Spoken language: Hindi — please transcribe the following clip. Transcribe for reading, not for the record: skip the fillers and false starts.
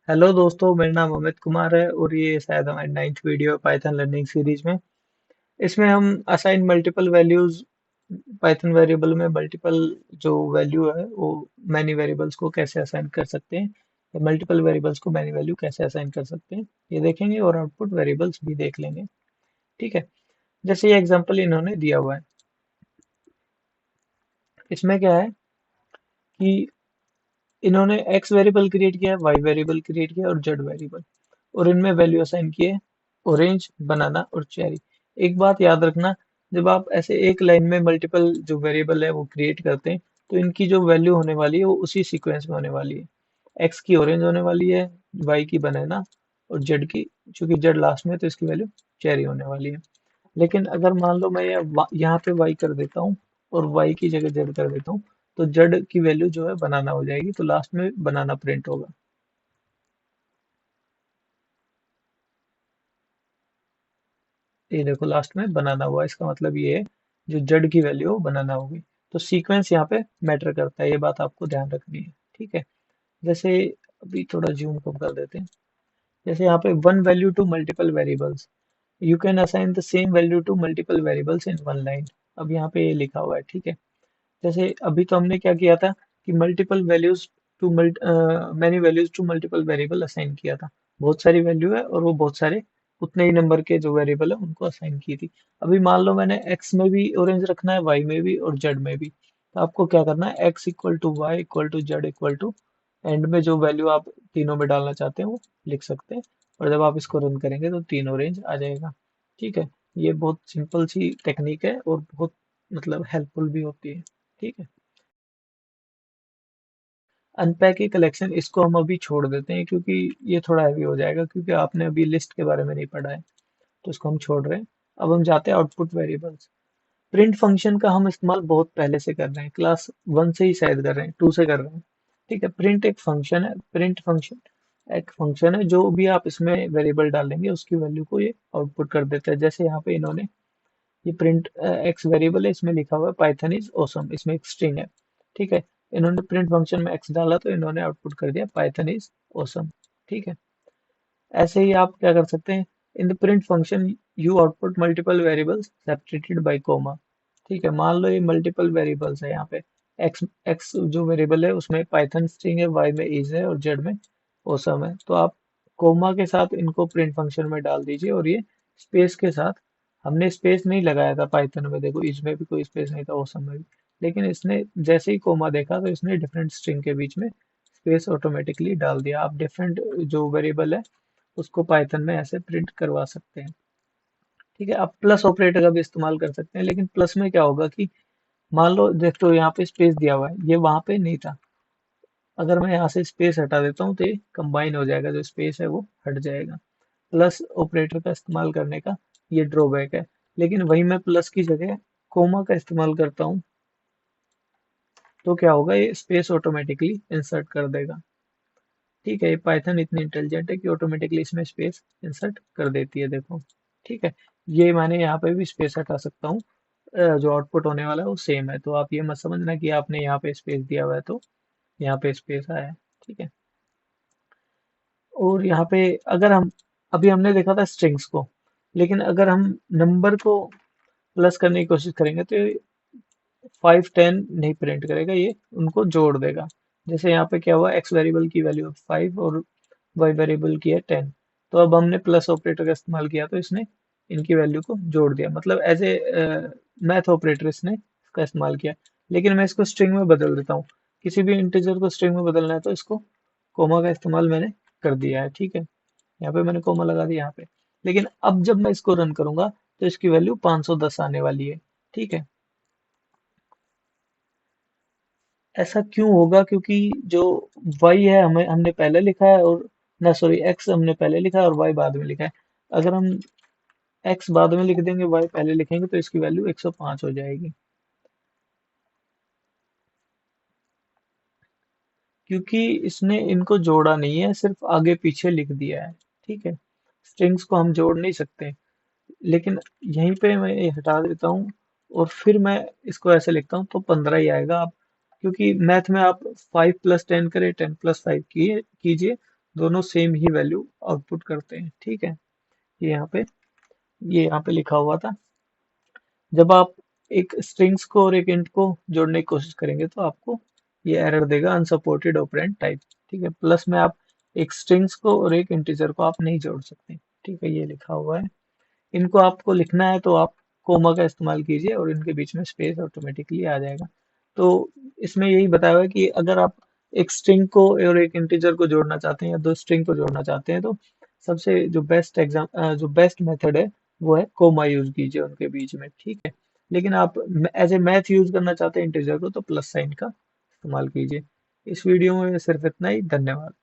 हेलो दोस्तों, मेरा नाम अमित कुमार है और ये शायद हमारी 9th वीडियो है पाइथन लर्निंग सीरीज में। इसमें हम assign multiple values Python variable में मल्टीपल जो वैल्यू है वो मैनी वेरिएबल्स को कैसे असाइन कर सकते हैं या मल्टीपल वेरिएबल्स को मैनी वैल्यू कैसे असाइन कर सकते हैं ये देखेंगे और आउटपुट वेरिएबल्स भी देख लेंगे। ठीक है। जैसे ये एग्जांपल इन्होंने दिया हुआ है, इसमें क्या है कि इन्होंने एक्स वेरिएबल क्रिएट किया है, वाई वेरिएबल क्रिएट किया है और जेड वेरिएबल, और इनमें वैल्यू असाइन किए ऑरेंज, बनाना और चेरी। एक बात याद रखना, जब आप ऐसे एक लाइन में मल्टीपल जो वेरिएबल है वो क्रिएट करते हैं तो इनकी जो वैल्यू होने वाली है वो उसी सीक्वेंस में होने वाली है। एक्स की ऑरेंज होने वाली है, वाई की बनाना और जेड की, चूंकि जेड लास्ट में है, तो इसकी वैल्यू चेरी होने वाली है। लेकिन अगर मान लो मैं यहाँ पे वाई कर देता हूँ और वाई की जगह जेड कर देता हूँ, तो जेड की वैल्यू जो है बनाना हो जाएगी, तो लास्ट में बनाना प्रिंट होगा। ये देखो लास्ट में बनाना हुआ, इसका मतलब ये है जो जेड की वैल्यू है बनाना होगी। तो सीक्वेंस यहाँ पे मैटर करता है, ये बात आपको ध्यान रखनी है। ठीक है। जैसे अभी थोड़ा जूम कम कर देते हैं। जैसे यहाँ पे one value to multiple variables, you can assign the same value to multiple variables in one line. अब यहाँ पे ये लिखा हुआ है। ठीक है। जैसे अभी तो हमने क्या किया था कि multiple values to many values to multiple variable assign किया था। बहुत सारी वैल्यू है और वो बहुत सारे उतने ही नंबर के जो वेरिएबल है उनको असाइन की थी। अभी मान लो मैंने एक्स में भी ऑरेंज रखना है, वाई में भी और जेड में भी, तो आपको क्या करना है, x equal to y equal to z equal to end में जो वैल्यू आप तीनों में डालना चाहते हैं वो लिख सकते हैं। और जब आप इसको रन करेंगे तो तीन ऑरेंज आ जाएगा। ठीक है। ये बहुत सिंपल सी टेक्निक है और बहुत मतलब हेल्पफुल भी होती है। ठीक है। अनपैक कलेक्शन इसको हम अभी छोड़ देते हैं क्योंकि ये थोड़ा हैवी हो जाएगा, क्योंकि आपने अभी लिस्ट के बारे में नहीं पढ़ा है, तो इसको हम छोड़ रहे हैं। अब हम जाते हैं आउटपुट वेरिएबल्स। प्रिंट फंक्शन का हम इस्तेमाल बहुत पहले से कर रहे हैं, क्लास 1 से ही शायद कर रहे हैं, 2 से कर रहे हैं। ठीक है। प्रिंट एक फंक्शन है, प्रिंट फंक्शन एक फंक्शन है, जो भी आप इसमें वेरिएबल डालेंगे उसकी वैल्यू को ये आउटपुट कर देता है। जैसे यहाँ पे इन्होंने ये प्रिंट एक्स वेरिएबल है, इसमें लिखा हुआ है पाइथन इज ऑसम, इसमें एक स्ट्रिंग है। ठीक है। इन्होंने प्रिंट फंक्शन में एक्स डाला तो इन्होंने आउटपुट कर दिया पाइथन इज ऑसम। ठीक है। ऐसे ही आप क्या कर सकते हैं, in the print function you output multiple variables separated by comma. ठीक है। मान लो ये मल्टीपल वेरिएबल्स है, यहाँ पे एक्स एक्स जो वेरिएबल है उसमें पाइथन स्ट्रिंग है, वाई में इज है और जेड में ऑसम है, तो आप कोमा के साथ इनको प्रिंट फंक्शन में डाल दीजिए। और ये स्पेस के साथ, हमने स्पेस नहीं लगाया था पाइथन में, देखो इज में भी कोई स्पेस नहीं था, ऑसम में भी, लेकिन इसने जैसे ही कोमा देखा तो इसने डिफरेंट स्ट्रिंग के बीच में स्पेस ऑटोमेटिकली डाल दिया। आप डिफरेंट जो वेरिएबल है उसको पाइथन में ऐसे प्रिंट करवा सकते हैं। ठीक है। आप प्लस ऑपरेटर का भी इस्तेमाल कर सकते हैं, लेकिन प्लस में क्या होगा कि मान लो देखो यहाँ पे स्पेस दिया हुआ है, ये वहां पे नहीं था, अगर मैं यहाँ से स्पेस हटा देता हूँ तो ये कंबाइन हो जाएगा, जो स्पेस है वो हट जाएगा। प्लस ऑपरेटर का इस्तेमाल करने का ये ड्रॉबैक है। लेकिन वही मैं प्लस की जगह कोमा का इस्तेमाल करता हूँ तो क्या होगा, ये स्पेस ऑटोमेटिकली इंसर्ट कर देगा। ठीक है। ये पाइथन इतनी इंटेलिजेंट है कि ऑटोमेटिकली इसमें स्पेस इंसर्ट कर देती है, देखो। ठीक है। ये मैंने यहाँ पे भी स्पेस हटा सकता हूँ, जो आउटपुट होने वाला है वो सेम है, तो आप ये मत समझना कि आपने यहाँ पे स्पेस दिया हुआ है तो यहाँ पे स्पेस आया है। ठीक है। और यहाँ पे अगर हम, अभी हमने देखा था स्ट्रिंग्स को, लेकिन अगर हम नंबर को प्लस करने की कोशिश करेंगे तो ये 5 10 नहीं प्रिंट करेगा, ये उनको जोड़ देगा। जैसे यहाँ पे क्या हुआ, एक्स वेरिएबल की वैल्यू 5 और वाई वेरिएबल की है 10, तो अब हमने प्लस ऑपरेटर का इस्तेमाल किया तो इसने इनकी वैल्यू को जोड़ दिया, मतलब एज ए मैथ ऑपरेटर इसने इसका इस्तेमाल किया। लेकिन मैं इसको स्ट्रिंग में बदल देता हूँ, किसी भी इंटीजर को स्ट्रिंग में बदलना है तो इसको कोमा का इस्तेमाल मैंने कर दिया है। ठीक है। यहाँ पे मैंने कोमा लगा दिया यहाँ पे। लेकिन अब जब मैं इसको रन करूंगा तो इसकी वैल्यू 510 आने वाली है। ठीक है। ऐसा क्यों होगा, क्योंकि जो y है हमें हमने पहले लिखा है, और ना सॉरी x हमने पहले लिखा है और y बाद में लिखा है। अगर हम x बाद में लिख देंगे, y पहले लिखेंगे, तो इसकी वैल्यू 105 हो जाएगी, क्योंकि इसने इनको जोड़ा नहीं है, सिर्फ आगे पीछे लिख दिया है। ठीक है। स्ट्रिंग्स को हम जोड़ नहीं सकते। लेकिन यहीं पे मैं ये हटा देता हूँ और फिर मैं इसको ऐसे लिखता हूँ तो 15 ही आएगा। आप क्योंकि मैथ में आप 5 + 10 करें, 10 + 5 कीजिए, दोनों सेम ही वैल्यू आउटपुट करते हैं। ठीक है, ये यहाँ पे लिखा हुआ था। जब आप एक स्ट्रिंग्स को और एक इंट को जोड़ने की कोशिश करेंगे तो आपको ये एरर देगा, अनसपोर्टेड ऑपरेंड टाइप। ठीक है, प्लस में आप एक स्ट्रिंग्स को और एक इंटीजर को आप नहीं जोड़ सकते। ठीक है, ये लिखा हुआ है। इनको आपको लिखना है तो आप कोमा का इस्तेमाल कीजिए और इनके बीच में स्पेस ऑटोमेटिकली आ जाएगा। तो इसमें यही बताया हुआ है कि अगर आप एक स्ट्रिंग को और एक इंटीजर को जोड़ना चाहते हैं या दो स्ट्रिंग को जोड़ना चाहते हैं तो सबसे जो बेस्ट मेथड है वो है कोमा यूज कीजिए उनके बीच में। ठीक है, लेकिन आप एज ए मैथ यूज करना चाहते हैं इंटीजर को तो प्लस साइन का इस्तेमाल कीजिए। इस वीडियो में सिर्फ इतना ही। धन्यवाद।